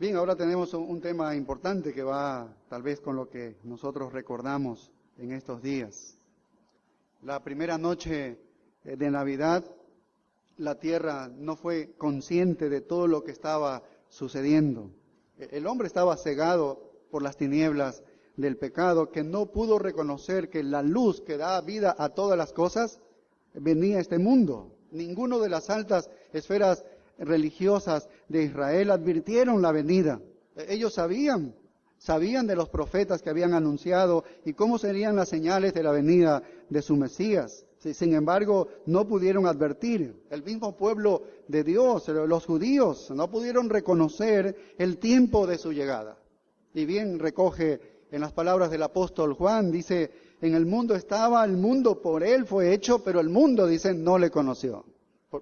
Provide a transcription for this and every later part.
Bien, ahora tenemos un tema importante que va tal vez con lo que nosotros recordamos en estos días. La primera noche de Navidad, la tierra no fue consciente de todo lo que estaba sucediendo. El hombre estaba cegado por las tinieblas del pecado, que no pudo reconocer que la luz que da vida a todas las cosas venía a este mundo. Ninguno de las altas esferas religiosas de Israel advirtieron la venida. Ellos sabían de los profetas que habían anunciado y cómo serían las señales de la venida de su Mesías. Sin embargo, no pudieron advertir. El mismo pueblo de Dios, los judíos, no pudieron reconocer el tiempo de su llegada. Y bien recoge en las palabras del apóstol Juan, dice, en el mundo estaba, el mundo por él fue hecho, pero el mundo, dice, no le conoció.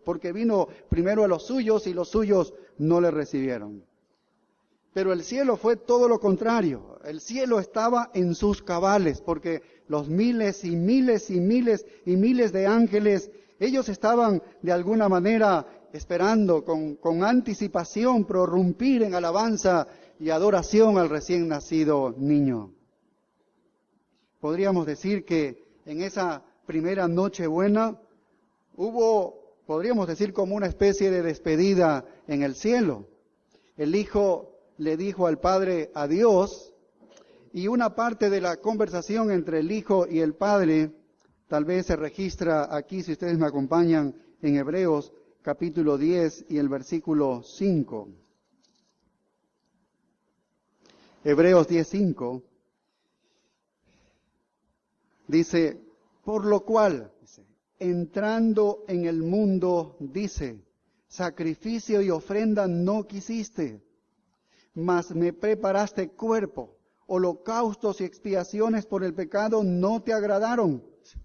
Porque vino primero a los suyos y los suyos no le recibieron. Pero el cielo fue todo lo contrario. El cielo estaba en sus cabales, porque los miles y miles y miles y miles de ángeles, ellos estaban de alguna manera esperando con anticipación prorrumpir en alabanza y adoración al recién nacido niño. Podríamos decir que en esa primera Nochebuena podríamos decir como una especie de despedida en el cielo. El Hijo le dijo al Padre adiós, y una parte de la conversación entre el Hijo y el Padre tal vez se registra aquí, si ustedes me acompañan, en Hebreos capítulo 10 y el versículo 5. Hebreos 10:5 dice, por lo cual, entrando en el mundo, dice, sacrificio y ofrenda no quisiste, mas me preparaste cuerpo, holocaustos y expiaciones por el pecado no te agradaron.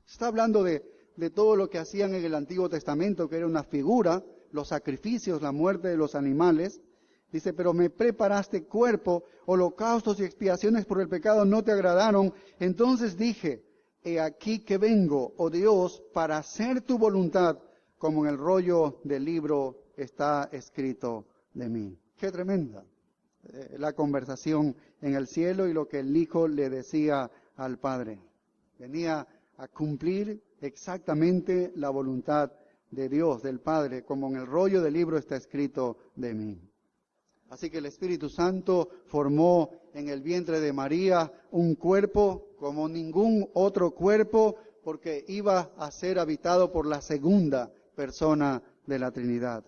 Está hablando de todo lo que hacían en el Antiguo Testamento, que era una figura, los sacrificios, la muerte de los animales. Dice, pero me preparaste cuerpo, holocaustos y expiaciones por el pecado no te agradaron. Entonces dije, he aquí que vengo, oh Dios, para hacer tu voluntad, como en el rollo del libro está escrito de mí. Qué tremenda la conversación en el cielo y lo que el Hijo le decía al Padre. Venía a cumplir exactamente la voluntad de Dios, del Padre, como en el rollo del libro está escrito de mí. Así que el Espíritu Santo formó en el vientre de María un cuerpo como ningún otro cuerpo, porque iba a ser habitado por la segunda persona de la Trinidad.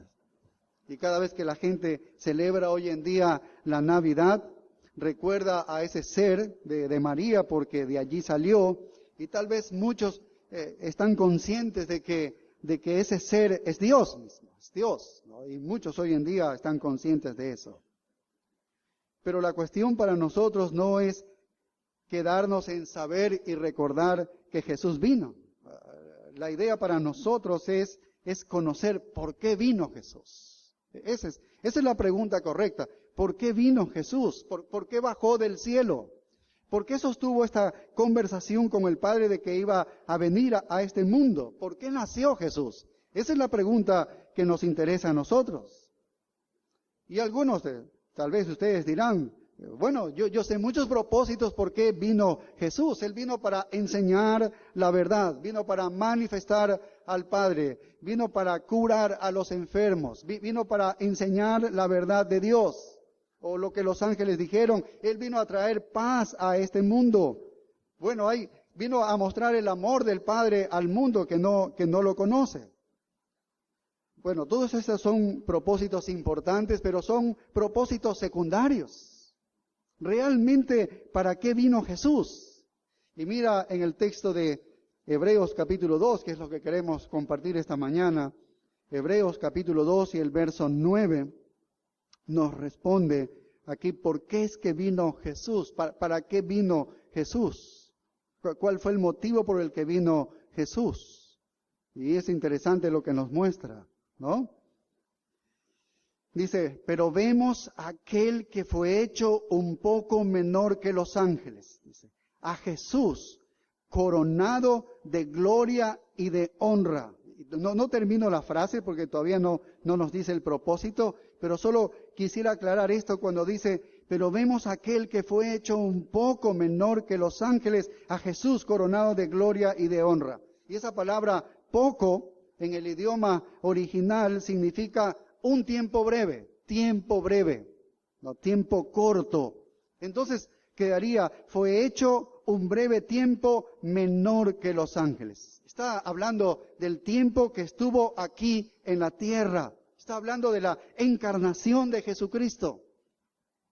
Y cada vez que la gente celebra hoy en día la Navidad, recuerda a ese ser de María, porque de allí salió, y tal vez muchos están conscientes de que ese ser es Dios mismo, es Dios, ¿no? Y muchos hoy en día están conscientes de eso. Pero la cuestión para nosotros no es quedarnos en saber y recordar que Jesús vino. La idea para nosotros es conocer por qué vino Jesús. Esa es la pregunta correcta. ¿Por qué vino Jesús? ¿Por qué bajó del cielo? ¿Por qué sostuvo esta conversación con el Padre de que iba a venir a este mundo? ¿Por qué nació Jesús? Esa es la pregunta que nos interesa a nosotros. Y algunos, tal vez ustedes dirán, bueno, yo sé muchos propósitos por qué vino Jesús. Él vino para enseñar la verdad, vino para manifestar al Padre, vino para curar a los enfermos, vino para enseñar la verdad de Dios. O lo que los ángeles dijeron, Él vino a traer paz a este mundo. Bueno, vino a mostrar el amor del Padre al mundo que no lo conoce. Bueno, todos esos son propósitos importantes, pero son propósitos secundarios. Realmente, ¿para qué vino Jesús? Y mira en el texto de Hebreos capítulo 2, que es lo que queremos compartir esta mañana. Hebreos capítulo 2 y el verso 9 nos responde aquí por qué es que vino Jesús, para qué vino Jesús, cuál fue el motivo por el que vino Jesús. Y es interesante lo que nos muestra, ¿no? Dice, pero vemos a aquel que fue hecho un poco menor que los ángeles, dice, a Jesús coronado de gloria y de honra. No termino la frase porque todavía no nos dice el propósito, pero solo quisiera aclarar esto cuando dice, pero vemos a aquel que fue hecho un poco menor que los ángeles, a Jesús coronado de gloria y de honra. Y esa palabra poco en el idioma original significa un tiempo breve, no tiempo corto. Entonces quedaría, fue hecho un breve tiempo menor que los ángeles. Está hablando del tiempo que estuvo aquí en la tierra. Está hablando de la encarnación de Jesucristo,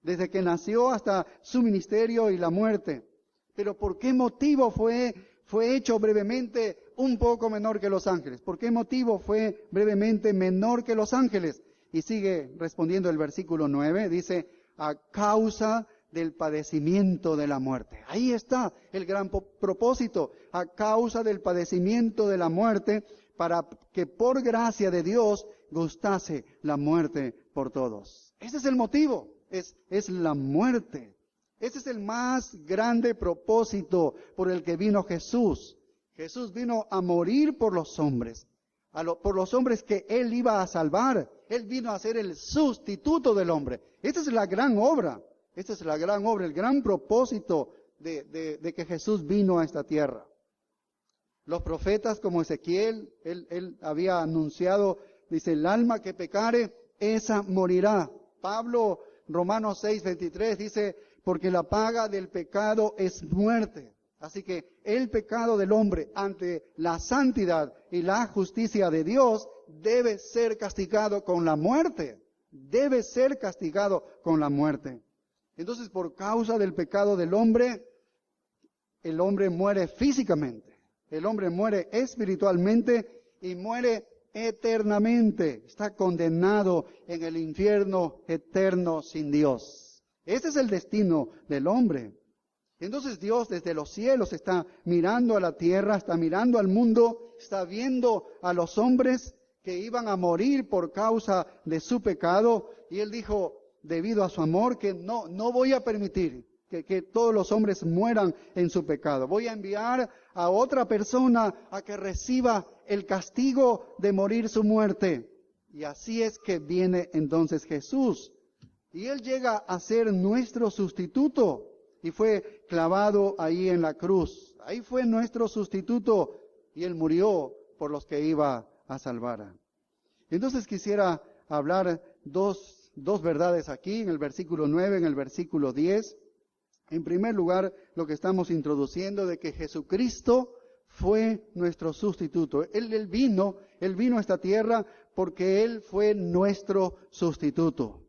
desde que nació hasta su ministerio y la muerte. Pero ¿por qué motivo fue hecho brevemente un poco menor que los ángeles? ¿Por qué motivo fue brevemente menor que los ángeles? Y sigue respondiendo el versículo 9, dice, a causa del padecimiento de la muerte. Ahí está el gran propósito, a causa del padecimiento de la muerte, para que por gracia de Dios gustase la muerte por todos. Ese es el motivo, es la muerte. Ese es el más grande propósito por el que vino Jesús. Jesús vino a morir por los hombres, por los hombres que Él iba a salvar. Él vino a ser el sustituto del hombre. Esta es la gran obra. Esta es la gran obra, el gran propósito de que Jesús vino a esta tierra. Los profetas como Ezequiel, él había anunciado, dice, el alma que pecare, esa morirá. Pablo, Romanos 6:23, dice, porque la paga del pecado es muerte. Así que el pecado del hombre ante la santidad y la justicia de Dios debe ser castigado con la muerte. Debe ser castigado con la muerte. Entonces, por causa del pecado del hombre, el hombre muere físicamente, el hombre muere espiritualmente y muere eternamente. Está condenado en el infierno eterno sin Dios. Ese es el destino del hombre. Entonces Dios desde los cielos está mirando a la tierra, está mirando al mundo, está viendo a los hombres que iban a morir por causa de su pecado, y Él dijo, debido a su amor, que no voy a permitir que todos los hombres mueran en su pecado. Voy a enviar a otra persona a que reciba el castigo de morir su muerte. Y así es que viene entonces Jesús. Y Él llega a ser nuestro sustituto. Y fue clavado ahí en la cruz. Ahí fue nuestro sustituto. Y Él murió por los que iba a salvar. Entonces quisiera hablar dos verdades aquí, en el versículo 9, en el versículo 10. En primer lugar, lo que estamos introduciendo de que Jesucristo fue nuestro sustituto. Él vino a esta tierra porque Él fue nuestro sustituto.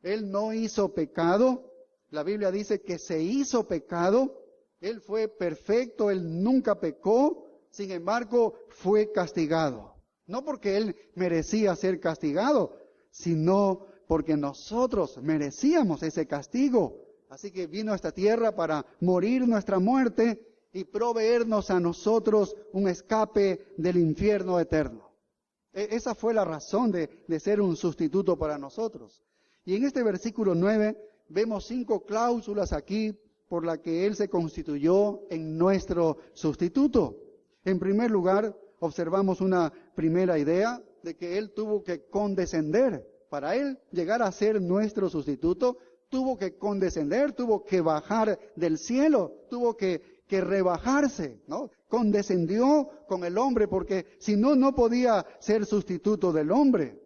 Él no hizo pecado. La Biblia dice que se hizo pecado. Él fue perfecto, Él nunca pecó. Sin embargo, fue castigado. No porque Él merecía ser castigado, sino porque nosotros merecíamos ese castigo. Así que vino a esta tierra para morir nuestra muerte y proveernos a nosotros un escape del infierno eterno. Esa fue la razón de ser un sustituto para nosotros. Y en este versículo 9 vemos 5 cláusulas aquí por las que Él se constituyó en nuestro sustituto. En primer lugar, observamos una primera idea de que Él tuvo que condescender. Para Él llegar a ser nuestro sustituto, tuvo que condescender, tuvo que bajar del cielo, tuvo que rebajarse, ¿no? Condescendió con el hombre porque si no, no podía ser sustituto del hombre.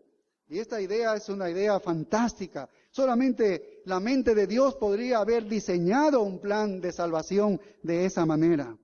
Y esta idea es una idea fantástica. Solamente la mente de Dios podría haber diseñado un plan de salvación de esa manera.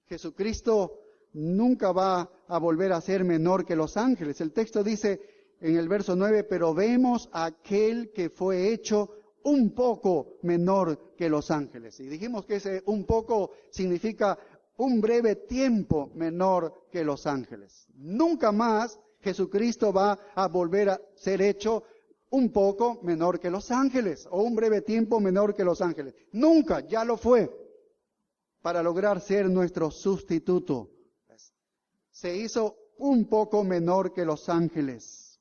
Jesucristo nunca va a volver a ser menor que los ángeles. El texto dice en el verso 9, pero vemos a aquel que fue hecho un poco menor que los ángeles. Y dijimos que ese un poco significa un breve tiempo menor que los ángeles. Nunca más Jesucristo va a volver a ser hecho un poco menor que los ángeles o un breve tiempo menor que los ángeles. Nunca, ya lo fue, para lograr ser nuestro sustituto. Se hizo un poco menor que los ángeles.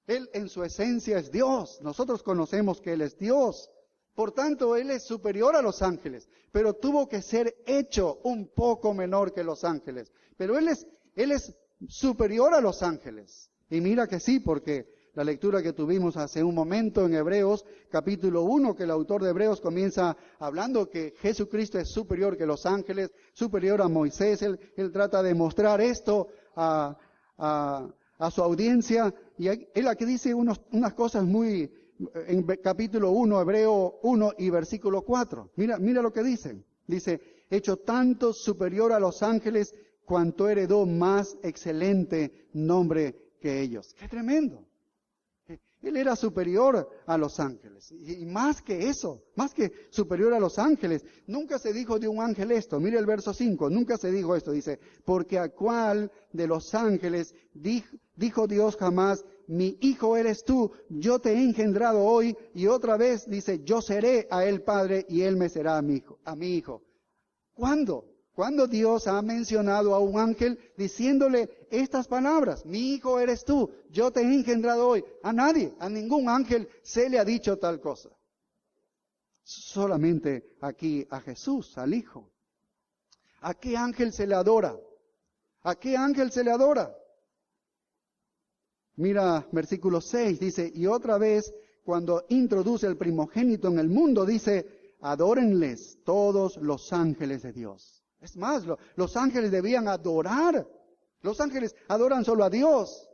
Él en su esencia es Dios. Nosotros conocemos que Él es Dios. Por tanto, Él es superior a los ángeles. Pero tuvo que ser hecho un poco menor que los ángeles. Pero Él es superior a los ángeles. Y mira que sí, porque la lectura que tuvimos hace un momento en Hebreos, capítulo 1, que el autor de Hebreos comienza hablando que Jesucristo es superior que los ángeles, superior a Moisés. Él trata de mostrar esto a su audiencia. Y él aquí dice unas cosas muy, en capítulo 1, Hebreo 1 y versículo 4. Mira lo que dice. Dice, hecho tanto superior a los ángeles, cuanto heredó más excelente nombre que ellos. ¡Qué tremendo! Él era superior a los ángeles. Y más que eso, más que superior a los ángeles. Nunca se dijo de un ángel esto. Mire el verso 5. Nunca se dijo esto. Dice, porque a cuál de los ángeles dijo Dios jamás, mi hijo eres tú, yo te he engendrado hoy. Y otra vez dice, yo seré a él padre y él me será a mi hijo. ¿Cuándo? ¿Cuándo Dios ha mencionado a un ángel diciéndole estas palabras? Mi hijo eres tú, yo te he engendrado hoy. A nadie, a ningún ángel se le ha dicho tal cosa. Solamente aquí a Jesús, al Hijo. ¿A qué ángel se le adora? ¿A qué ángel se le adora? Mira, versículo 6 dice, y otra vez, cuando introduce el primogénito en el mundo, dice, adórenles todos los ángeles de Dios. Es más, los ángeles debían adorar. Los ángeles adoran solo a Dios.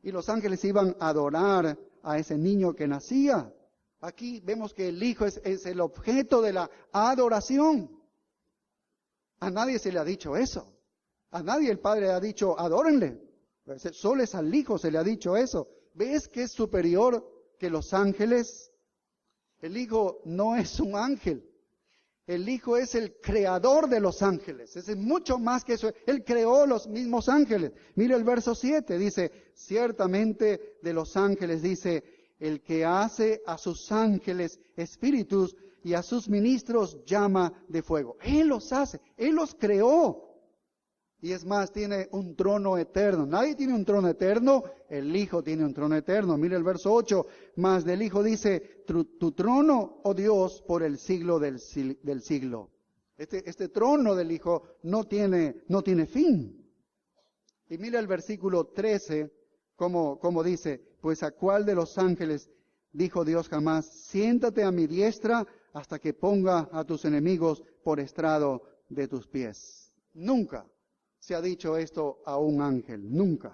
Y los ángeles iban a adorar a ese niño que nacía. Aquí vemos que el Hijo es el objeto de la adoración. A nadie se le ha dicho eso. A nadie el Padre ha dicho, adórenle. Solo es al Hijo se le ha dicho eso. ¿Ves que es superior que los ángeles? El Hijo no es un ángel. El Hijo es el creador de los ángeles. Es mucho más que eso. Él creó los mismos ángeles. Mira el verso 7. Dice, ciertamente de los ángeles, dice, el que hace a sus ángeles espíritus y a sus ministros llama de fuego. Él los hace. Él los creó. Y es más, tiene un trono eterno. Nadie tiene un trono eterno. El Hijo tiene un trono eterno. Mira el verso 8. Más del Hijo dice, tu trono, oh Dios, por el siglo del siglo. Este trono del Hijo no tiene fin. Y mira el versículo 13, como dice, pues a cuál de los ángeles dijo Dios jamás, siéntate a mi diestra hasta que ponga a tus enemigos por estrado de tus pies. Nunca se ha dicho esto a un ángel, nunca.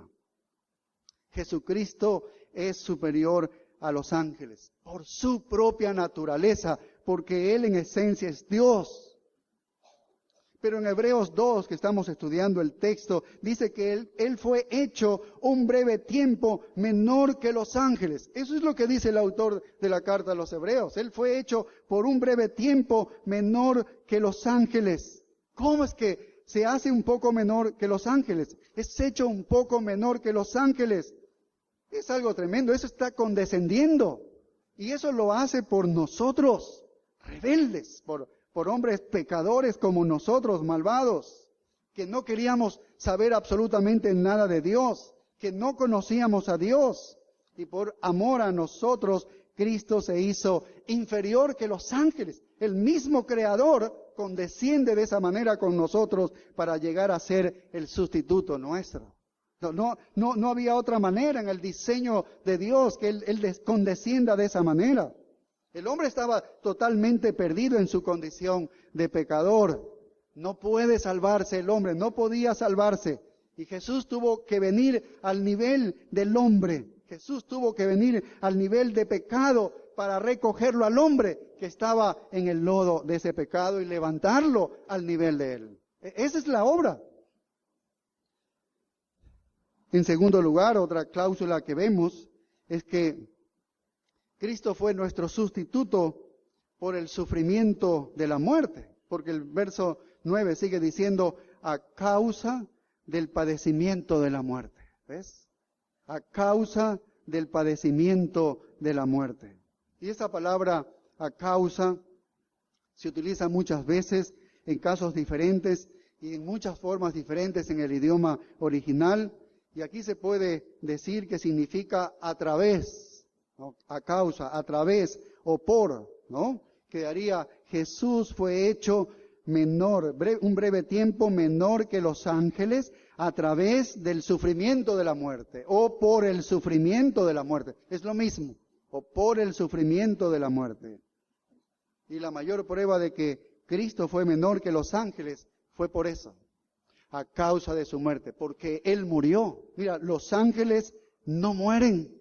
Jesucristo es superior a los ángeles por su propia naturaleza, porque Él en esencia es Dios. Pero en Hebreos 2, que estamos estudiando el texto, dice que Él fue hecho un breve tiempo menor que los ángeles. Eso es lo que dice el autor de la carta a los Hebreos. Él fue hecho por un breve tiempo menor que los ángeles. ¿Cómo es que se hace un poco menor que los ángeles? Es hecho un poco menor que los ángeles. Es algo tremendo, eso está condescendiendo. Y eso lo hace por nosotros, rebeldes, por hombres pecadores como nosotros, malvados, que no queríamos saber absolutamente nada de Dios, que no conocíamos a Dios. Y por amor a nosotros, Cristo se hizo inferior que los ángeles. El mismo Creador condesciende de esa manera con nosotros para llegar a ser el sustituto nuestro. No había otra manera en el diseño de Dios que Él condescienda de esa manera. El hombre estaba totalmente perdido en su condición de pecador. No puede salvarse el hombre, no podía salvarse. Y Jesús tuvo que venir al nivel del hombre. Jesús tuvo que venir al nivel de pecado para recogerlo al hombre que estaba en el lodo de ese pecado y levantarlo al nivel de él. Esa es la obra. En segundo lugar, otra cláusula que vemos es que Cristo fue nuestro sustituto por el sufrimiento de la muerte, porque el verso 9 sigue diciendo, a causa del padecimiento de la muerte. ¿Ves? A causa del padecimiento de la muerte. Y esa palabra, a causa, se utiliza muchas veces en casos diferentes y en muchas formas diferentes en el idioma original. Y aquí se puede decir que significa a través, ¿no? A causa, a través o por, ¿no? Quedaría, Jesús fue hecho menor, un breve tiempo menor que los ángeles, a través del sufrimiento de la muerte o por el sufrimiento de la muerte. Es lo mismo, o por el sufrimiento de la muerte. Y la mayor prueba de que Cristo fue menor que los ángeles fue por eso, a causa de su muerte, porque Él murió. Mira, los ángeles no mueren.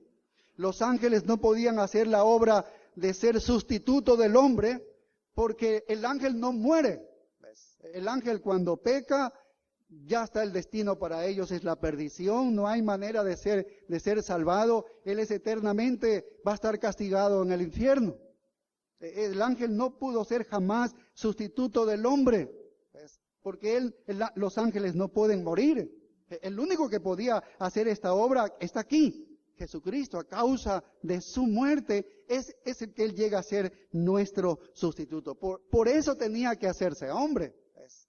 Los ángeles no podían hacer la obra de ser sustituto del hombre, porque el ángel no muere. ¿Ves? El ángel cuando peca, ya está el destino para ellos, es la perdición, no hay manera de ser salvado. Él es eternamente, va a estar castigado en el infierno. El ángel no pudo ser jamás sustituto del hombre, ¿ves? Porque los ángeles no pueden morir. El único que podía hacer esta obra está aquí. Jesucristo, a causa de su muerte, es el que Él llega a ser nuestro sustituto. Por eso tenía que hacerse hombre. ¿Ves?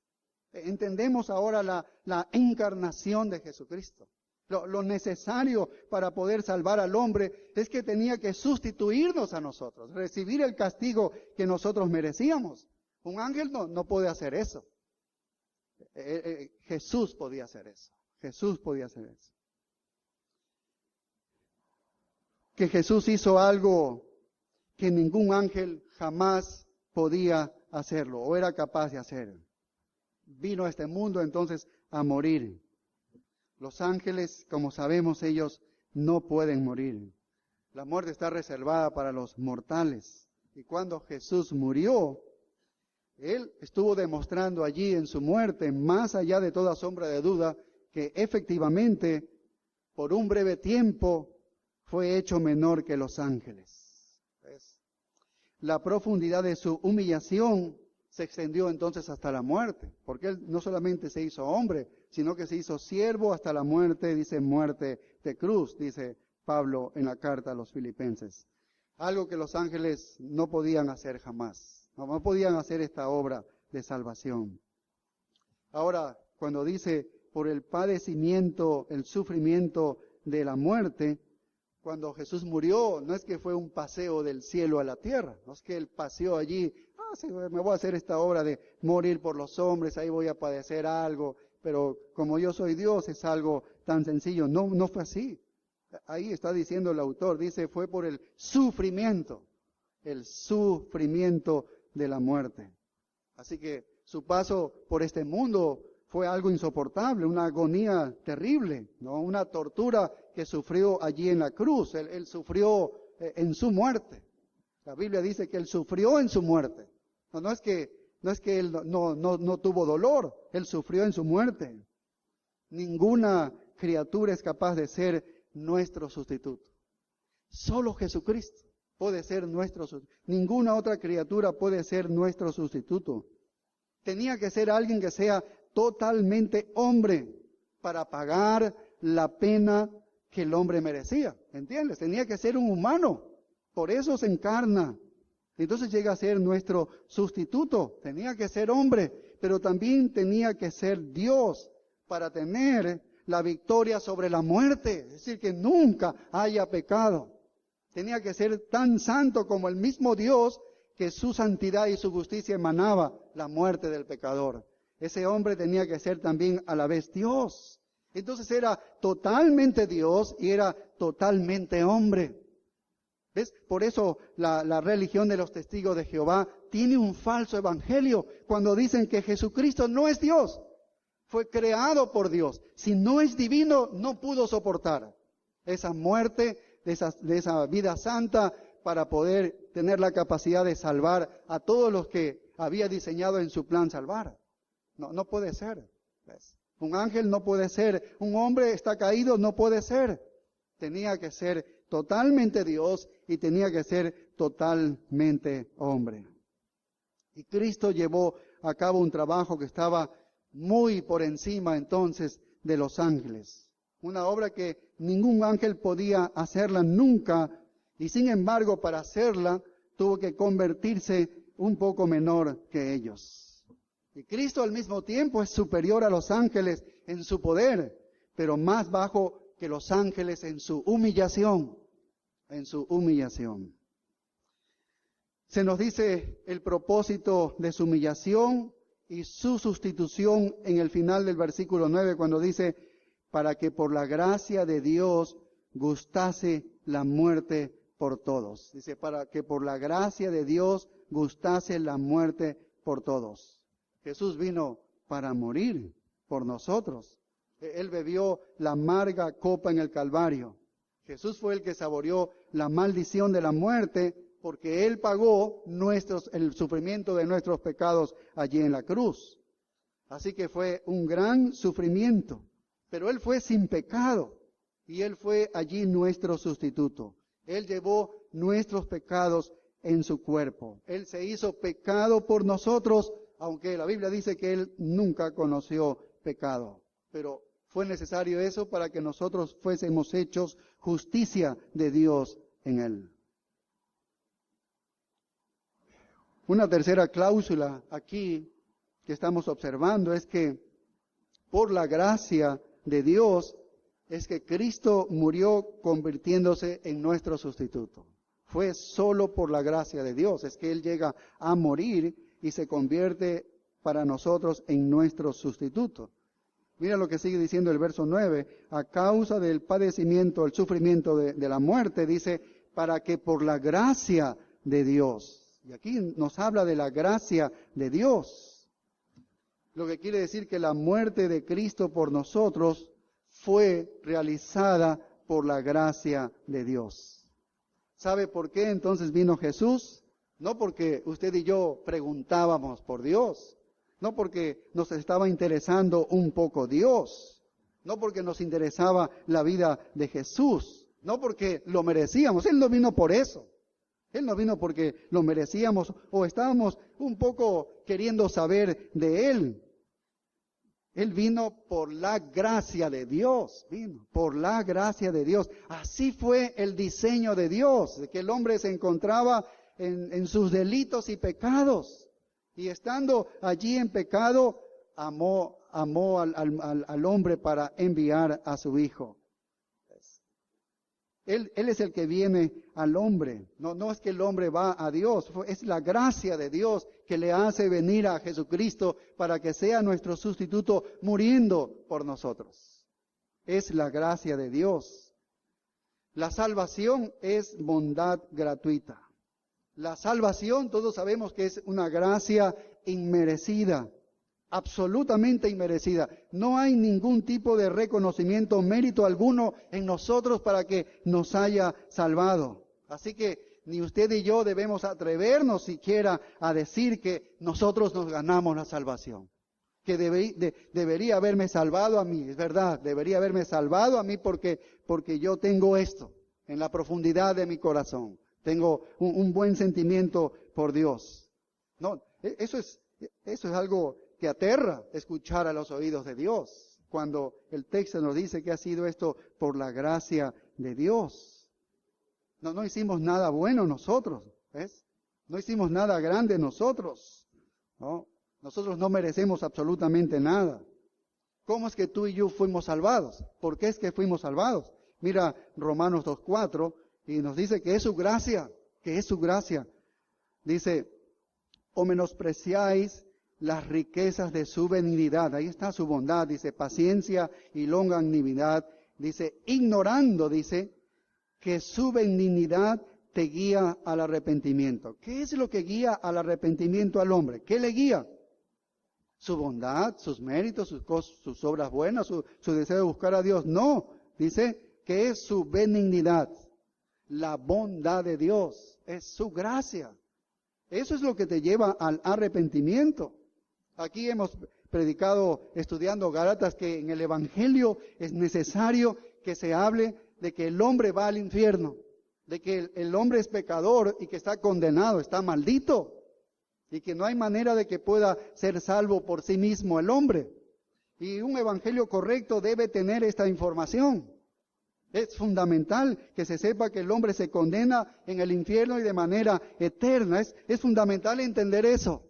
Entendemos ahora la encarnación de Jesucristo. Lo necesario para poder salvar al hombre es que tenía que sustituirnos a nosotros, recibir el castigo que nosotros merecíamos. Un ángel no puede hacer eso. Jesús podía hacer eso. Jesús podía hacer eso. Que Jesús hizo algo que ningún ángel jamás podía hacerlo o era capaz de hacer. Vino a este mundo entonces a morir. Los ángeles, como sabemos, ellos no pueden morir. La muerte está reservada para los mortales. Y cuando Jesús murió, Él estuvo demostrando allí en su muerte, más allá de toda sombra de duda, que efectivamente, por un breve tiempo, fue hecho menor que los ángeles. ¿Ves? La profundidad de su humillación se extendió entonces hasta la muerte, porque Él no solamente se hizo hombre, sino que se hizo siervo hasta la muerte, dice muerte de cruz, dice Pablo en la carta a los Filipenses. Algo que los ángeles no podían hacer jamás, no podían hacer esta obra de salvación. Ahora, cuando dice por el padecimiento, el sufrimiento de la muerte, cuando Jesús murió, no es que fue un paseo del cielo a la tierra, no es que Él paseó allí, sí, me voy a hacer esta obra de morir por los hombres, ahí voy a padecer algo, pero como yo soy Dios es algo tan sencillo. No fue así. Ahí está diciendo el autor, dice, fue por el sufrimiento de la muerte. Así que su paso por este mundo fue algo insoportable, una agonía terrible, ¿no? Una tortura que sufrió allí en la cruz. Él sufrió en su muerte. La Biblia dice que Él sufrió en su muerte. No es que Él no tuvo dolor, Él sufrió en su muerte. Ninguna criatura es capaz de ser nuestro sustituto. Solo Jesucristo puede ser nuestro sustituto. Ninguna otra criatura puede ser nuestro sustituto. Tenía que ser alguien que sea totalmente hombre para pagar la pena que el hombre merecía. ¿Entiendes? Tenía que ser un humano. Por eso se encarna. Entonces llega a ser nuestro sustituto. Tenía que ser hombre, pero también tenía que ser Dios para tener la victoria sobre la muerte. Es decir, que nunca haya pecado. Tenía que ser tan santo como el mismo Dios, que su santidad y su justicia emanaba la muerte del pecador. Ese hombre tenía que ser también a la vez Dios. Entonces era totalmente Dios y era totalmente hombre. ¿Ves? Por eso la religión de los testigos de Jehová tiene un falso evangelio cuando dicen que Jesucristo no es Dios. Fue creado por Dios. Si no es divino, no pudo soportar esa muerte, de esa vida santa, para poder tener la capacidad de salvar a todos los que había diseñado en su plan salvar. No puede ser. ¿Ves? Un ángel no puede ser. Un hombre está caído, no puede ser. Tenía que ser totalmente Dios y tenía que ser totalmente hombre. Y Cristo llevó a cabo un trabajo que estaba muy por encima entonces de los ángeles. Una obra que ningún ángel podía hacerla nunca, y sin embargo para hacerla tuvo que convertirse un poco menor que ellos. Y Cristo al mismo tiempo es superior a los ángeles en su poder, pero más bajo que los ángeles en su humillación. Se nos dice el propósito de su humillación y su sustitución en el final del versículo 9 cuando dice, para que por la gracia de Dios gustase la muerte por todos. Dice, para que por la gracia de Dios gustase la muerte por todos. Jesús vino para morir por nosotros. Él bebió la amarga copa en el Calvario. Jesús fue el que saboreó la maldición de la muerte porque Él pagó el sufrimiento de nuestros pecados allí en la cruz. Así que fue un gran sufrimiento, pero Él fue sin pecado y Él fue allí nuestro sustituto. Él llevó nuestros pecados en su cuerpo. Él se hizo pecado por nosotros, aunque la Biblia dice que Él nunca conoció pecado. Pero fue necesario eso para que nosotros fuésemos hechos justicia de Dios en Él. Una tercera cláusula aquí que estamos observando es que por la gracia de Dios es que Cristo murió convirtiéndose en nuestro sustituto. Fue solo por la gracia de Dios, es que Él llega a morir y se convierte para nosotros en nuestro sustituto. Mira lo que sigue diciendo el verso 9, a causa del padecimiento, el sufrimiento de la muerte, dice, para que por la gracia de Dios, y aquí nos habla de la gracia de Dios, lo que quiere decir que la muerte de Cristo por nosotros fue realizada por la gracia de Dios. ¿Sabe por qué entonces vino Jesús? No porque usted y yo preguntábamos por Dios, no porque nos estaba interesando un poco Dios, no porque nos interesaba la vida de Jesús, no porque lo merecíamos. Él no vino por eso. Él no vino porque lo merecíamos o estábamos un poco queriendo saber de Él. Él vino por la gracia de Dios, vino por la gracia de Dios. Así fue el diseño de Dios, de que el hombre se encontraba en sus delitos y pecados. Y estando allí en pecado, amó al hombre para enviar a su Hijo. Él es el que viene al hombre. No es que el hombre va a Dios. Es la gracia de Dios que le hace venir a Jesucristo para que sea nuestro sustituto muriendo por nosotros. Es la gracia de Dios. La salvación es bondad gratuita. La salvación, todos sabemos que es una gracia inmerecida. Absolutamente inmerecida. No hay ningún tipo de reconocimiento, mérito alguno en nosotros para que nos haya salvado. Así que ni usted y yo debemos atrevernos siquiera a decir que nosotros nos ganamos la salvación. Que debería haberme salvado a mí, es verdad, debería haberme salvado a mí porque yo tengo esto en la profundidad de mi corazón. Tengo un buen sentimiento por Dios. No, eso es algo que aterra escuchar a los oídos de Dios, cuando el texto nos dice que ha sido esto por la gracia de Dios. No hicimos nada bueno nosotros, ¿ves? No hicimos nada grande nosotros, ¿no? Nosotros no merecemos absolutamente nada. ¿Cómo es que tú y yo fuimos salvados? ¿Por qué es que fuimos salvados? Mira Romanos 2:4 y nos dice que es su gracia, que es su gracia. Dice, o menospreciáis las riquezas de su benignidad. Ahí está su bondad, dice, paciencia y longanimidad. Dice, ignorando, dice, que su benignidad te guía al arrepentimiento. ¿Qué es lo que guía al arrepentimiento al hombre? ¿Qué le guía? Su bondad, sus méritos, sus obras buenas, su deseo de buscar a Dios. No, dice que es su benignidad. La bondad de Dios es su gracia. Eso es lo que te lleva al arrepentimiento. Aquí hemos predicado, estudiando Gálatas, que en el Evangelio es necesario que se hable de que el hombre va al infierno, de que el hombre es pecador y que está condenado, está maldito, y que no hay manera de que pueda ser salvo por sí mismo el hombre. Y un Evangelio correcto debe tener esta información. Es fundamental que se sepa que el hombre se condena en el infierno y de manera eterna. Es fundamental entender eso.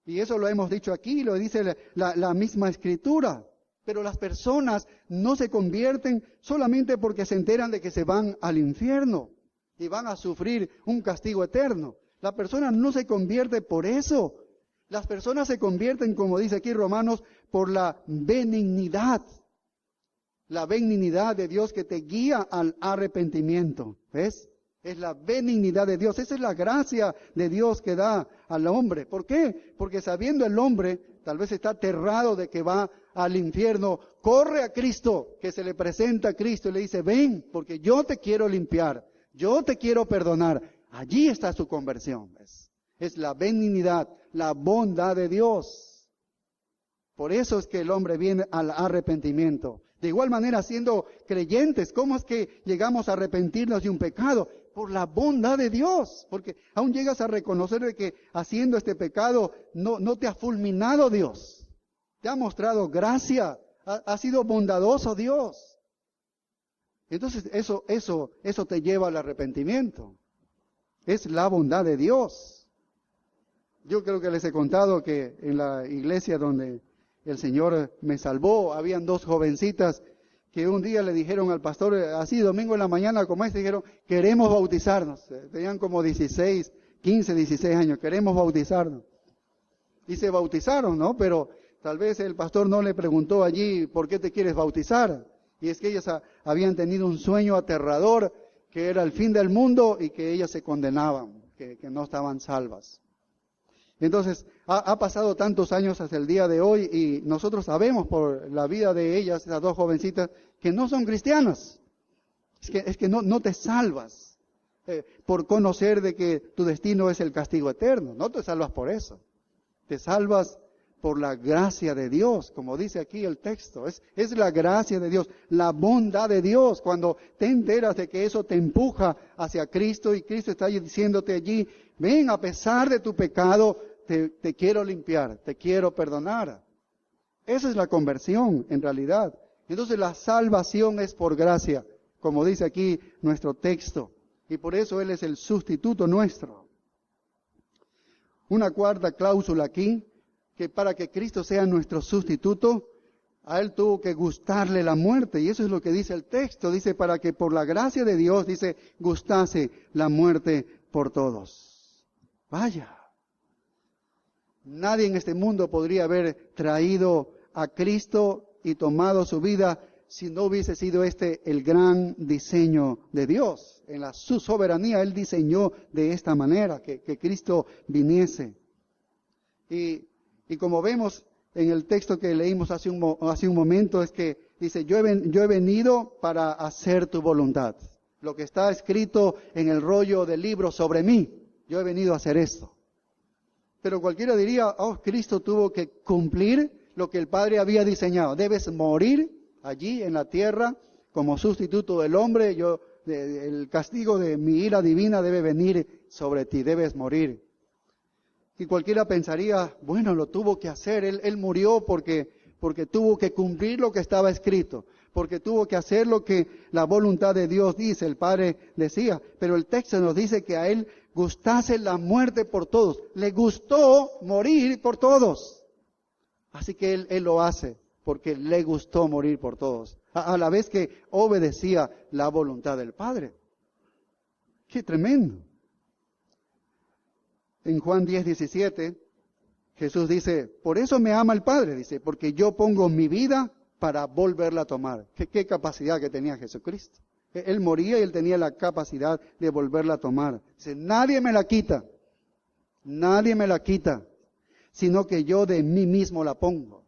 Y eso lo hemos dicho aquí, lo dice la misma Escritura. Pero las personas no se convierten solamente porque se enteran de que se van al infierno y van a sufrir un castigo eterno. La persona no se convierte por eso, Las personas se convierten, como dice aquí Romanos, por la benignidad. La benignidad de Dios que te guía al arrepentimiento. ¿Ves? Es la benignidad de Dios. Esa es la gracia de Dios que da al hombre. ¿Por qué? Porque sabiendo el hombre, tal vez está aterrado de que va al infierno, corre a Cristo, que se le presenta a Cristo y le dice, ven, porque yo te quiero limpiar, yo te quiero perdonar. Allí está su conversión. ¿Ves? Es la benignidad, la bondad de Dios. Por eso es que el hombre viene al arrepentimiento. De igual manera, siendo creyentes, ¿cómo es que llegamos a arrepentirnos de un pecado? Por la bondad de Dios. Porque aún llegas a reconocer de que haciendo este pecado no te ha fulminado Dios. Te ha mostrado gracia. Ha sido bondadoso Dios. Entonces eso te lleva al arrepentimiento. Es la bondad de Dios. Yo creo que les he contado que en la iglesia donde el Señor me salvó, habían dos jovencitas que un día le dijeron al pastor, así domingo en la mañana como este, dijeron, queremos bautizarnos. Tenían como 16 años, queremos bautizarnos. Y se bautizaron, ¿no? Pero tal vez el pastor no le preguntó allí, ¿por qué te quieres bautizar? Y es que ellas habían tenido un sueño aterrador, que era el fin del mundo y que ellas se condenaban, que no estaban salvas. Entonces, ha pasado tantos años hasta el día de hoy y nosotros sabemos por la vida de ellas, esas dos jovencitas, que no son cristianas. Es que no te salvas por conocer de que tu destino es el castigo eterno. No te salvas por eso. Te salvas por la gracia de Dios, como dice aquí el texto. Es la gracia de Dios, la bondad de Dios. Cuando te enteras de que eso te empuja hacia Cristo y Cristo está diciéndote allí, ven, a pesar de tu pecado, te quiero limpiar, te quiero perdonar. Esa es la conversión, en realidad. Entonces la salvación es por gracia, como dice aquí nuestro texto. Y por eso Él es el sustituto nuestro. Una cuarta cláusula aquí, que para que Cristo sea nuestro sustituto, a Él tuvo que gustarle la muerte. Y eso es lo que dice el texto. Dice, para que por la gracia de Dios, dice, gustase la muerte por todos. Vaya. Nadie en este mundo podría haber traído a Cristo y tomado su vida si no hubiese sido este el gran diseño de Dios. En su soberanía Él diseñó de esta manera, que Cristo viniese. Y como vemos en el texto que leímos hace un momento, es que dice, yo he venido para hacer tu voluntad. Lo que está escrito en el rollo del libro sobre mí, yo he venido a hacer esto. Pero cualquiera diría, oh, Cristo tuvo que cumplir lo que el Padre había diseñado. Debes morir allí en la tierra como sustituto del hombre. El castigo de mi ira divina debe venir sobre ti, debes morir. Y cualquiera pensaría, bueno, lo tuvo que hacer. Él murió porque tuvo que cumplir lo que estaba escrito, porque tuvo que hacer lo que la voluntad de Dios dice, el Padre decía. Pero el texto nos dice que a Él gustase la muerte por todos. Le gustó morir por todos. Así que Él lo hace, porque le gustó morir por todos. A la vez que obedecía la voluntad del Padre. ¡Qué tremendo! En Juan 10:17, Jesús dice, por eso me ama el Padre, dice, porque yo pongo mi vida para volverla a tomar. ¿Qué capacidad que tenía Jesucristo? Él moría y Él tenía la capacidad de volverla a tomar. Dice, nadie me la quita, sino que yo de mí mismo la pongo.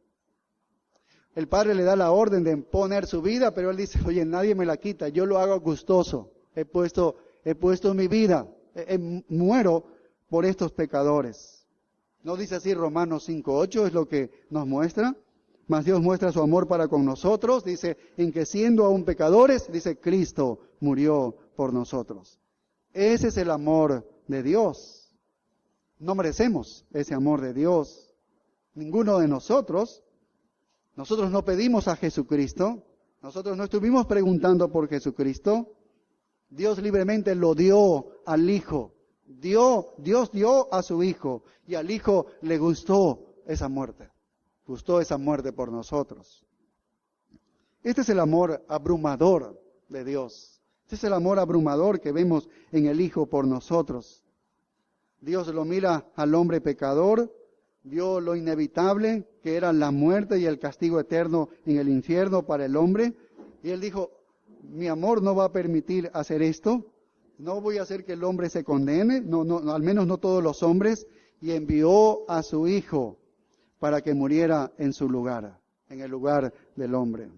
El Padre le da la orden de poner su vida, pero Él dice, oye, nadie me la quita, yo lo hago gustoso. He puesto mi vida, muero por estos pecadores. ¿No dice así Romanos 5:8? Es lo que nos muestra. Mas Dios muestra su amor para con nosotros, dice, en que siendo aún pecadores, dice, Cristo murió por nosotros. Ese es el amor de Dios. No merecemos ese amor de Dios. Ninguno de nosotros no pedimos a Jesucristo, nosotros no estuvimos preguntando por Jesucristo. Dios libremente lo dio al Hijo. Dios dio a su Hijo y al Hijo le gustó esa muerte. Gustó esa muerte por nosotros. Este es el amor abrumador de Dios. Este es el amor abrumador que vemos en el Hijo por nosotros. Dios lo mira al hombre pecador, vio lo inevitable, que era la muerte y el castigo eterno en el infierno para el hombre, y él dijo, mi amor no va a permitir hacer esto, no voy a hacer que el hombre se condene, no, al menos no todos los hombres, y envió a su Hijo para que muriera en su lugar, en el lugar del hombre.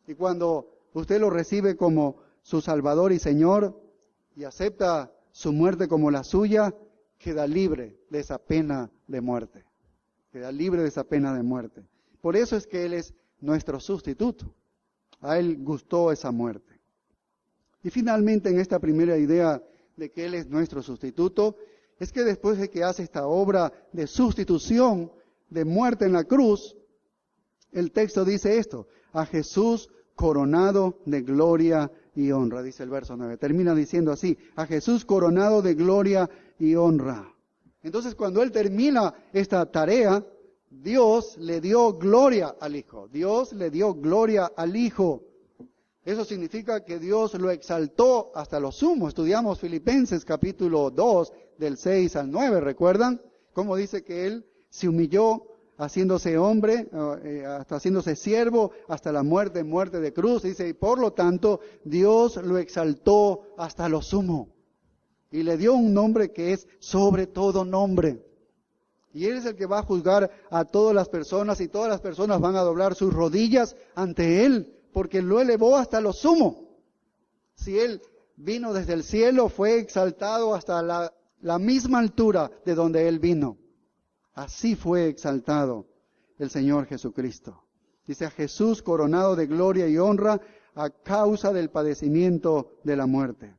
Y cuando usted lo recibe como su Salvador y Señor y acepta su muerte como la suya, queda libre de esa pena de muerte. Queda libre de esa pena de muerte. Por eso es que Él es nuestro sustituto. A Él gustó esa muerte. Y finalmente, en esta primera idea de que Él es nuestro sustituto, es que después de que hace esta obra de sustitución, de muerte en la cruz, el texto dice esto: a Jesús coronado de gloria y honra, dice el verso 9. Termina diciendo así: a Jesús coronado de gloria y honra. Entonces, cuando Él termina esta tarea, Dios le dio gloria al Hijo. Dios le dio gloria al Hijo. Eso significa que Dios lo exaltó hasta lo sumo. Estudiamos Filipenses capítulo 2, del 6 al 9, ¿recuerdan? Cómo dice que Él se humilló haciéndose hombre, hasta haciéndose siervo, hasta la muerte de cruz. Dice, y por lo tanto, Dios lo exaltó hasta lo sumo. Y le dio un nombre que es sobre todo nombre. Y Él es el que va a juzgar a todas las personas, y todas las personas van a doblar sus rodillas ante Él, porque lo elevó hasta lo sumo. Si Él vino desde el cielo, fue exaltado hasta la misma altura de donde Él vino. Así fue exaltado el Señor Jesucristo. Dice, a Jesús coronado de gloria y honra a causa del padecimiento de la muerte.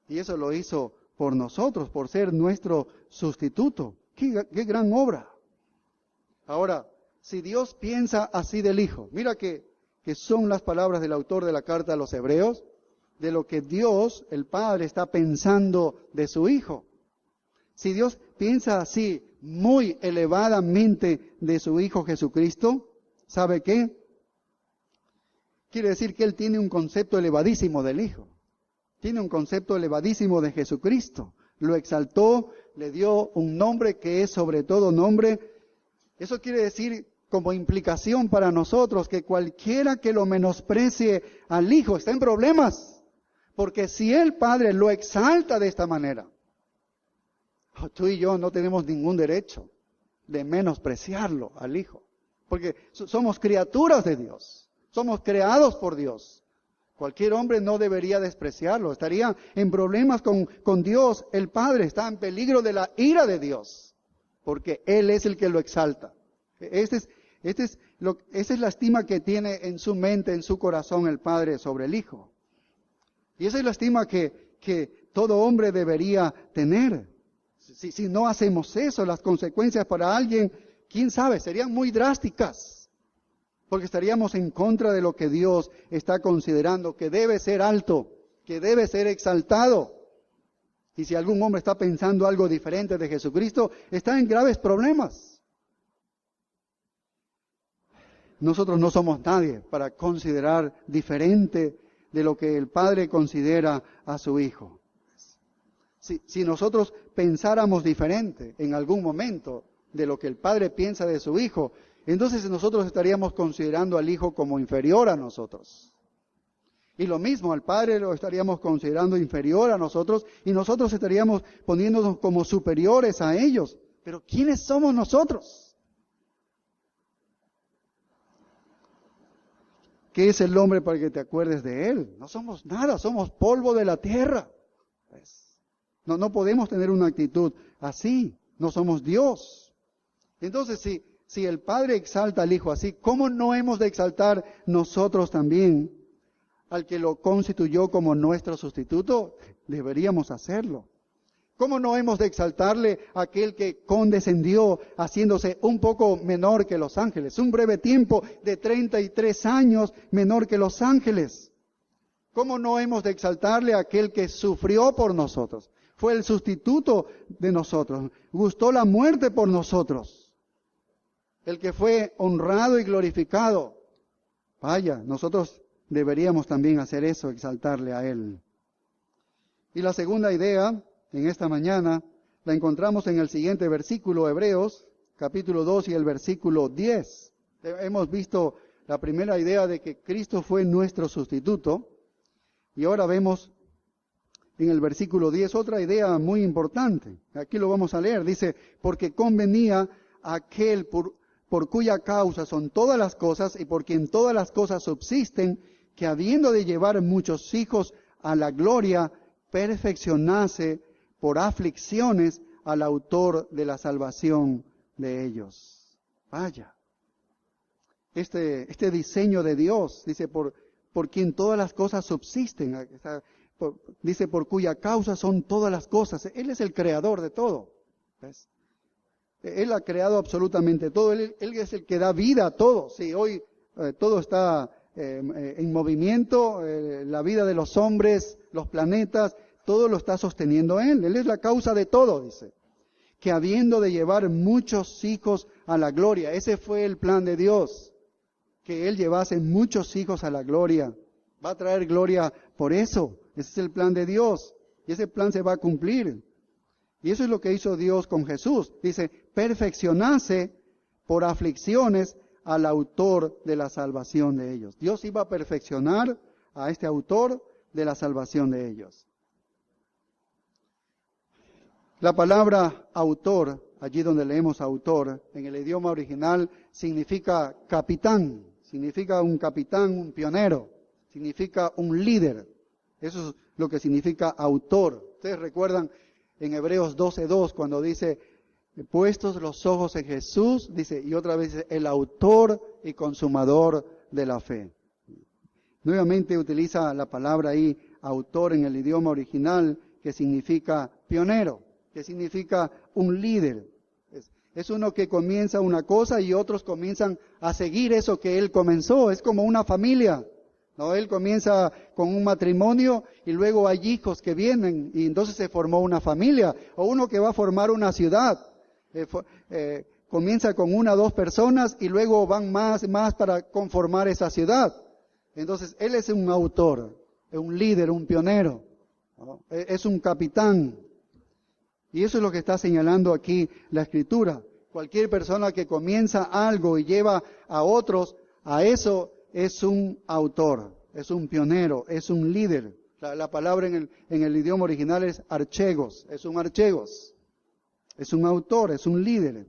Y eso lo hizo por nosotros, por ser nuestro sustituto. ¡Qué gran obra! Ahora, si Dios piensa así del Hijo, mira que son las palabras del autor de la carta a los Hebreos, de lo que Dios, el Padre, está pensando de su Hijo. Si Dios piensa así, muy elevadamente de su Hijo Jesucristo, ¿sabe qué? Quiere decir que Él tiene un concepto elevadísimo del Hijo. Tiene un concepto elevadísimo de Jesucristo. Lo exaltó, le dio un nombre que es sobre todo nombre. Eso quiere decir, como implicación para nosotros, que cualquiera que lo menosprecie al Hijo está en problemas. Porque si el Padre lo exalta de esta manera, tú y yo no tenemos ningún derecho de menospreciarlo al Hijo. Porque somos criaturas de Dios. Somos creados por Dios. Cualquier hombre no debería despreciarlo. Estaría en problemas con Dios. El Padre está en peligro de la ira de Dios. Porque Él es el que lo exalta. Esa es la estima que tiene en su mente, en su corazón el Padre sobre el Hijo. Y esa es la estima que todo hombre debería tener. Si no hacemos eso, las consecuencias para alguien, quién sabe, serían muy drásticas. Porque estaríamos en contra de lo que Dios está considerando, que debe ser alto, que debe ser exaltado. Y si algún hombre está pensando algo diferente de Jesucristo, está en graves problemas. Nosotros no somos nadie para considerar diferente de lo que el Padre considera a su Hijo. Si nosotros pensáramos diferente en algún momento de lo que el Padre piensa de su Hijo, entonces nosotros estaríamos considerando al Hijo como inferior a nosotros. Y lo mismo, al Padre lo estaríamos considerando inferior a nosotros, y nosotros estaríamos poniéndonos como superiores a ellos. Pero ¿quiénes somos nosotros? ¿Qué es el hombre para que te acuerdes de él? No somos nada, somos polvo de la tierra. No podemos tener una actitud así, no somos Dios. Entonces, si el Padre exalta al Hijo así, ¿cómo no hemos de exaltar nosotros también al que lo constituyó como nuestro sustituto? Deberíamos hacerlo. ¿Cómo no hemos de exaltarle a aquel que condescendió haciéndose un poco menor que los ángeles? Un breve tiempo de 33 años menor que los ángeles. ¿Cómo no hemos de exaltarle a aquel que sufrió por nosotros? Fue el sustituto de nosotros. Gustó la muerte por nosotros. El que fue honrado y glorificado. Vaya, nosotros deberíamos también hacer eso, exaltarle a Él. Y la segunda idea, en esta mañana, la encontramos en el siguiente versículo, Hebreos, capítulo 2 y el versículo 10. Hemos visto la primera idea de que Cristo fue nuestro sustituto, y ahora vemos en el versículo 10 otra idea muy importante. Aquí lo vamos a leer. Dice, porque convenía aquel por cuya causa son todas las cosas y por quien todas las cosas subsisten, que habiendo de llevar muchos hijos a la gloria, perfeccionase por aflicciones al autor de la salvación de ellos. Vaya. Este diseño de Dios, dice, por quien todas las cosas subsisten, dice, por cuya causa son todas las cosas. Él es el creador de todo. ¿Ves? Él ha creado absolutamente todo. Él es el que da vida a todo. Sí, hoy todo está en movimiento, la vida de los hombres, los planetas, todo lo está sosteniendo Él. Él es la causa de todo, dice. Que habiendo de llevar muchos hijos a la gloria, ese fue el plan de Dios, que Él llevase muchos hijos a la gloria. Va a traer gloria por eso. Ese es el plan de Dios. Y ese plan se va a cumplir. Y eso es lo que hizo Dios con Jesús. Dice, perfeccionase por aflicciones al autor de la salvación de ellos. Dios iba a perfeccionar a este autor de la salvación de ellos. La palabra autor, allí donde leemos autor, en el idioma original significa capitán, significa un capitán, un pionero, significa un líder. Eso es lo que significa autor. Ustedes recuerdan en Hebreos 12:2 cuando dice, puestos los ojos en Jesús, dice, y otra vez dice, el autor y consumador de la fe. Nuevamente utiliza la palabra ahí, autor en el idioma original, que significa pionero, que significa un líder. Es uno que comienza una cosa y otros comienzan a seguir eso que él comenzó. Es como una familia, ¿no? Él comienza con un matrimonio y luego hay hijos que vienen y entonces se formó una familia. O uno que va a formar una ciudad. Comienza con una o dos personas y luego van más para conformar esa ciudad. Entonces, él es un autor, es un líder, un pionero, ¿no? Es un capitán. Y eso es lo que está señalando aquí la Escritura. Cualquier persona que comienza algo y lleva a otros a eso es un autor, es un pionero, es un líder. La palabra en el idioma original es archegos, es un archegos. Es un autor, es un líder.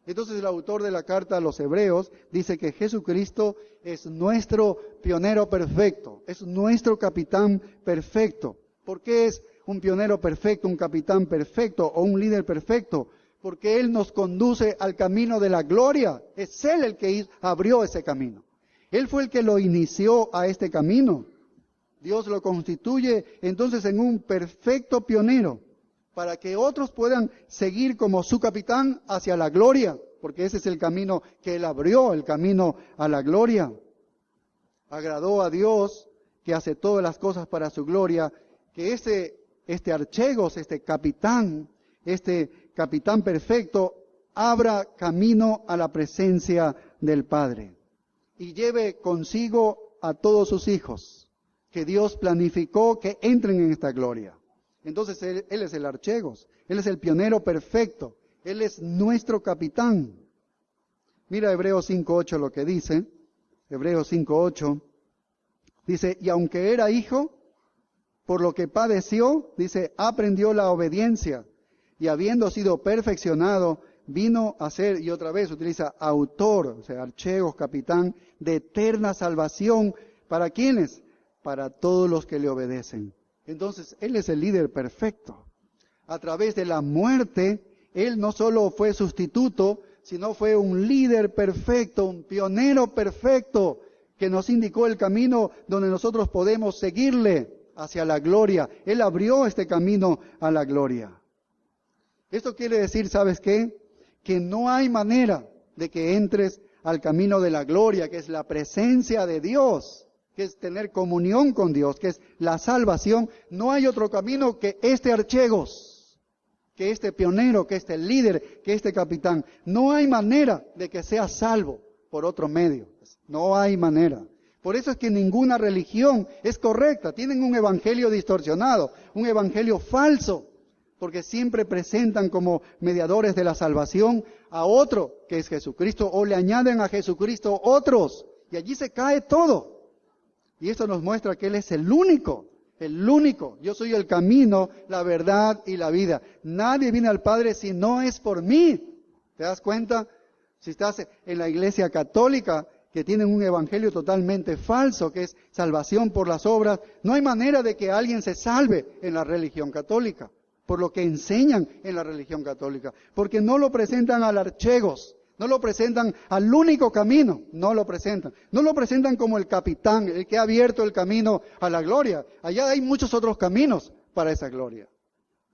Entonces el autor de la carta a los Hebreos dice que Jesucristo es nuestro pionero perfecto, es nuestro capitán perfecto. ¿Por qué es un pionero perfecto, un capitán perfecto o un líder perfecto? Porque Él nos conduce al camino de la gloria. Es Él el que abrió ese camino. Él fue el que lo inició a este camino. Dios lo constituye entonces en un perfecto pionero, para que otros puedan seguir como su capitán hacia la gloria, porque ese es el camino que Él abrió, el camino a la gloria. Agradó a Dios, que hace todas las cosas para su gloria, que este archegos, este capitán perfecto, abra camino a la presencia del Padre y lleve consigo a todos sus hijos, que Dios planificó que entren en esta gloria. Entonces Él es el archegos, Él es el pionero perfecto, Él es nuestro capitán. Mira Hebreos 5:8 lo que dice, Hebreos 5:8, dice, y aunque era hijo, por lo que padeció, dice, aprendió la obediencia, y habiendo sido perfeccionado, vino a ser, y otra vez utiliza autor, o sea, archegos, capitán, de eterna salvación, ¿para quiénes? Para todos los que le obedecen. Entonces, Él es el líder perfecto. A través de la muerte, Él no solo fue sustituto, sino fue un líder perfecto, un pionero perfecto, que nos indicó el camino donde nosotros podemos seguirle hacia la gloria. Él abrió este camino a la gloria. Esto quiere decir, ¿sabes qué? Que no hay manera de que entres al camino de la gloria, que es la presencia de Dios, que es tener comunión con Dios, que es la salvación. No hay otro camino que este archegos, que este pionero, que este líder, que este capitán. No hay manera de que seas salvo por otro medio. No hay manera. Por eso es que ninguna religión es correcta. Tienen un evangelio distorsionado, un evangelio falso, porque siempre presentan como mediadores de la salvación a otro, que es Jesucristo, o le añaden a Jesucristo otros, y allí se cae todo. Y esto nos muestra que Él es el único. Yo soy el camino, la verdad y la vida. Nadie viene al Padre si no es por mí. ¿Te das cuenta? Si estás en la iglesia católica, que tienen un evangelio totalmente falso, que es salvación por las obras, no hay manera de que alguien se salve en la religión católica, por lo que enseñan en la religión católica, porque no lo presentan al archegos, no lo presentan al único camino, no lo presentan como el capitán, el que ha abierto el camino a la gloria. Allá hay muchos otros caminos para esa gloria.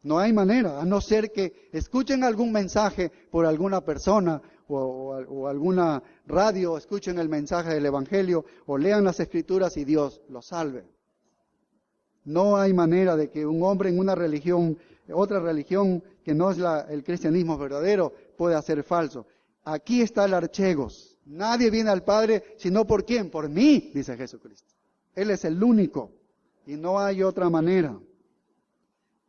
No hay manera, a no ser que escuchen algún mensaje por alguna persona o alguna radio, escuchen el mensaje del Evangelio o lean las Escrituras y Dios los salve. No hay manera de que un hombre en una religión, otra religión que no es el cristianismo verdadero, pueda ser falso. Aquí está el archegos. Nadie viene al Padre sino por ¿quién? Por mí, dice Jesucristo. Él es el único y no hay otra manera.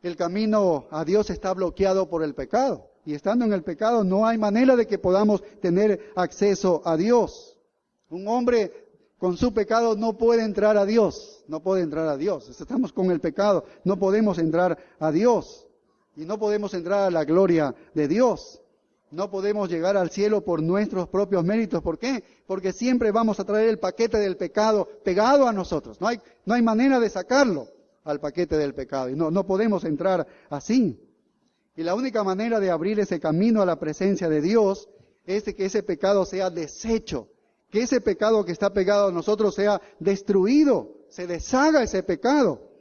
El camino a Dios está bloqueado por el pecado. Y estando en el pecado no hay manera de que podamos tener acceso a Dios. Un hombre con su pecado no puede entrar a Dios. No puede entrar a Dios. Estamos con el pecado. No podemos entrar a Dios. Y no podemos entrar a la gloria de Dios. No podemos llegar al cielo por nuestros propios méritos. ¿Por qué? Porque siempre vamos a traer el paquete del pecado pegado a nosotros. No hay manera de sacarlo al paquete del pecado. Y no podemos entrar así. Y la única manera de abrir ese camino a la presencia de Dios es de que ese pecado sea deshecho, que ese pecado que está pegado a nosotros sea destruido, se deshaga ese pecado.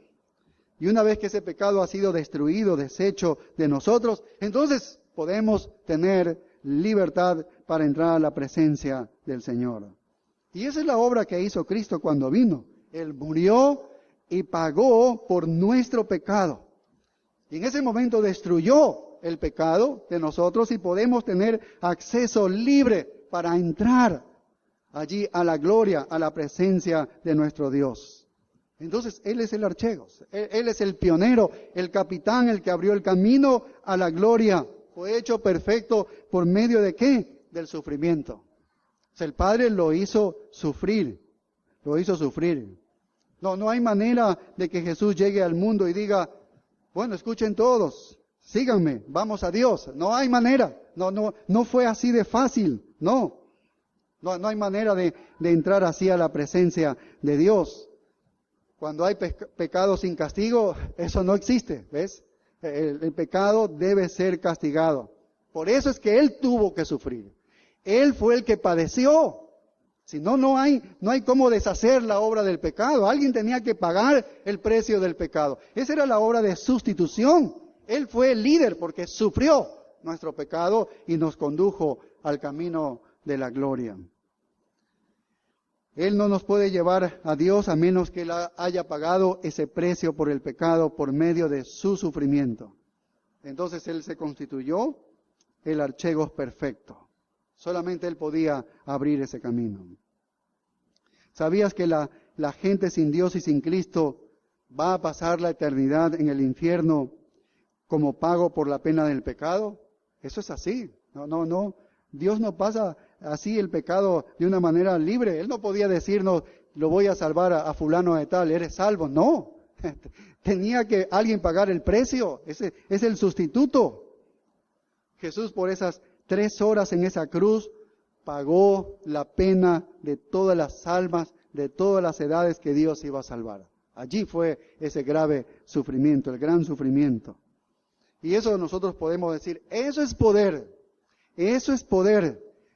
Y una vez que ese pecado ha sido destruido, deshecho de nosotros, entonces podemos tener libertad para entrar a la presencia del Señor. Y esa es la obra que hizo Cristo cuando vino. Él murió y pagó por nuestro pecado. Y en ese momento destruyó el pecado de nosotros y podemos tener acceso libre para entrar allí a la gloria, a la presencia de nuestro Dios. Entonces, Él es el archegos, Él es el pionero, el capitán, el que abrió el camino a la gloria. Fue hecho perfecto por medio de ¿qué? Del sufrimiento. O sea, el Padre lo hizo sufrir, No hay manera de que Jesús llegue al mundo y diga, bueno, escuchen todos, síganme, vamos a Dios. No hay manera, no fue así de fácil, no hay manera de entrar así a la presencia de Dios. Cuando hay pecado sin castigo, eso no existe, ¿ves? El pecado debe ser castigado. Por eso es que Él tuvo que sufrir. Él fue el que padeció. Si no, no hay cómo deshacer la obra del pecado. Alguien tenía que pagar el precio del pecado. Esa era la obra de sustitución. Él fue el líder porque sufrió nuestro pecado y nos condujo al camino de la gloria. Él no nos puede llevar a Dios a menos que Él haya pagado ese precio por el pecado por medio de su sufrimiento. Entonces Él se constituyó el archegos perfecto. Solamente Él podía abrir ese camino. ¿Sabías que la gente sin Dios y sin Cristo va a pasar la eternidad en el infierno como pago por la pena del pecado? Eso es así. No. Dios no pasa así el pecado de una manera libre. Él no podía decirnos, lo voy a salvar a fulano de tal, eres salvo. No. Tenía que alguien pagar el precio. Ese es el sustituto. Jesús por esas 3 horas en esa cruz pagó la pena de todas las almas, de todas las edades que Dios iba a salvar. Allí fue ese grave sufrimiento, el gran sufrimiento. Y eso nosotros podemos decir, eso es poder.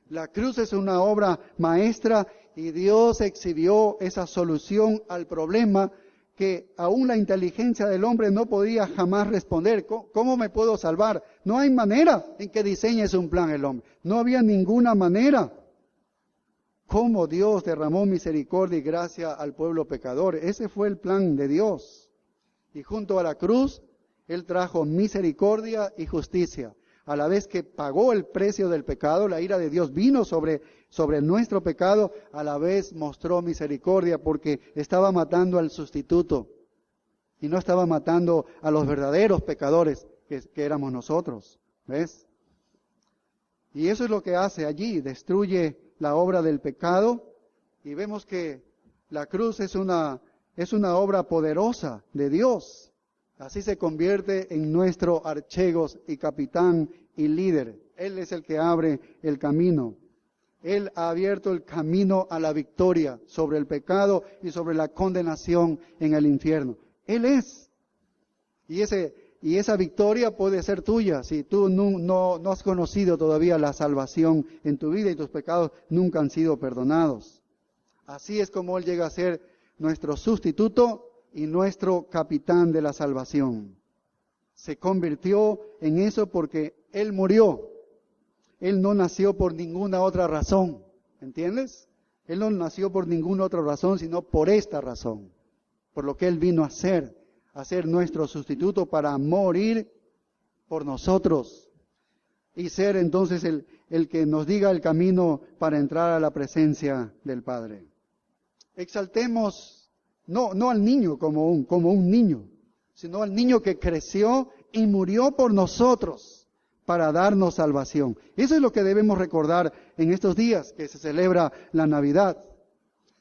La cruz es una obra maestra y Dios exhibió esa solución al problema que aún la inteligencia del hombre no podía jamás responder. ¿Cómo me puedo salvar? No hay manera en que diseñes un plan el hombre. No había ninguna manera. ¿Cómo Dios derramó misericordia y gracia al pueblo pecador? Ese fue el plan de Dios. Y junto a la cruz, Él trajo misericordia y justicia. A la vez que pagó el precio del pecado, la ira de Dios vino sobre nuestro pecado, a la vez mostró misericordia porque estaba matando al sustituto y no estaba matando a los verdaderos pecadores, que éramos nosotros. ¿Ves? Y eso es lo que hace allí, destruye la obra del pecado, y vemos que la cruz es una obra poderosa de Dios. Así se convierte en nuestro archegos y capitán y líder. Él es el que abre el camino. Él ha abierto el camino a la victoria sobre el pecado y sobre la condenación en el infierno. Él es. Y esa victoria puede ser tuya si tú no has conocido todavía la salvación en tu vida y tus pecados nunca han sido perdonados. Así es como Él llega a ser nuestro sustituto y nuestro capitán de la salvación. Se convirtió en eso porque Él murió. Él no nació por ninguna otra razón, ¿entiendes? Él no nació por ninguna otra razón, sino por esta razón, por lo que Él vino a ser nuestro sustituto para morir por nosotros y ser entonces el que nos diga el camino para entrar a la presencia del Padre. Exaltemos no al niño como un niño, sino al niño que creció y murió por nosotros para darnos salvación. Eso es lo que debemos recordar en estos días que se celebra la Navidad.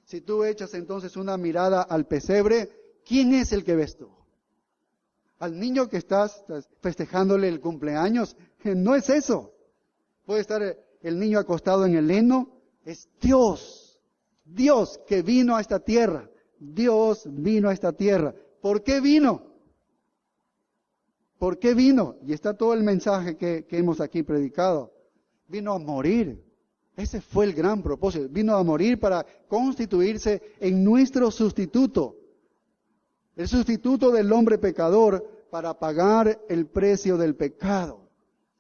Si tú echas entonces una mirada al pesebre, ¿quién es el que ves tú? Al niño que estás festejándole el cumpleaños, no es eso. Puede estar el niño acostado en el heno, es Dios. Dios que vino a esta tierra. Dios vino a esta tierra. ¿Por qué vino? ¿Por qué vino? Y está todo el mensaje que hemos aquí predicado. Vino a morir. Ese fue el gran propósito. Vino a morir para constituirse en nuestro sustituto. El sustituto del hombre pecador para pagar el precio del pecado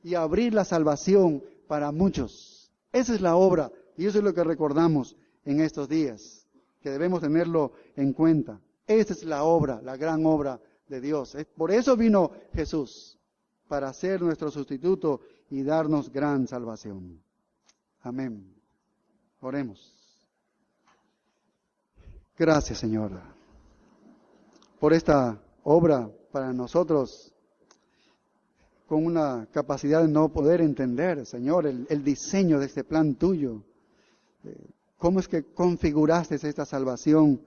y abrir la salvación para muchos. Esa es la obra y eso es lo que recordamos en estos días, que debemos tenerlo en cuenta. Esa es la obra, la gran obra de Dios. Por eso vino Jesús, para ser nuestro sustituto y darnos gran salvación. Amén. Oremos. Gracias, Señor, por esta obra para nosotros, con una capacidad de no poder entender, Señor, el diseño de este plan tuyo. ¿Cómo es que configuraste esta salvación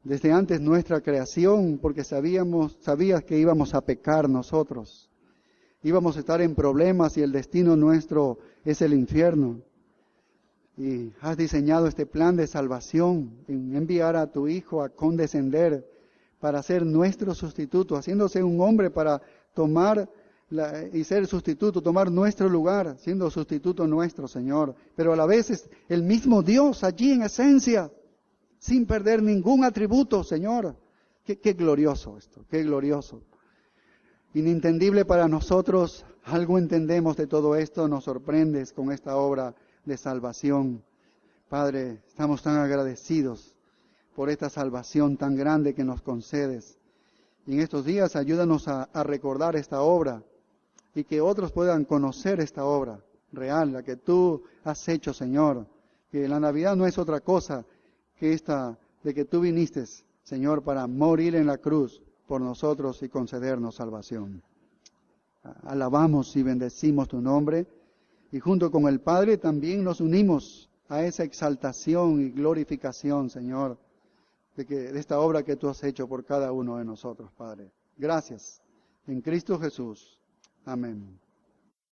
desde antes nuestra creación? Porque sabías que íbamos a pecar nosotros. Íbamos a estar en problemas y el destino nuestro es el infierno. Y has diseñado este plan de salvación, en enviar a tu Hijo a condescender para ser nuestro sustituto, haciéndose un hombre para tomar y ser sustituto, tomar nuestro lugar, siendo sustituto nuestro, Señor. Pero a la vez es el mismo Dios allí en esencia, sin perder ningún atributo, Señor. Qué glorioso esto, qué glorioso. Inintendible para nosotros, algo entendemos de todo esto, nos sorprendes con esta obra de salvación. Padre, estamos tan agradecidos por esta salvación tan grande que nos concedes. Y en estos días ayúdanos a recordar esta obra y que otros puedan conocer esta obra real, la que tú has hecho, Señor. Que la Navidad no es otra cosa que esta de que tú viniste, Señor, para morir en la cruz por nosotros y concedernos salvación. Alabamos y bendecimos tu nombre y junto con el Padre también nos unimos a esa exaltación y glorificación, Señor, de esta obra que tú has hecho por cada uno de nosotros, Padre. Gracias. En Cristo Jesús. Amén.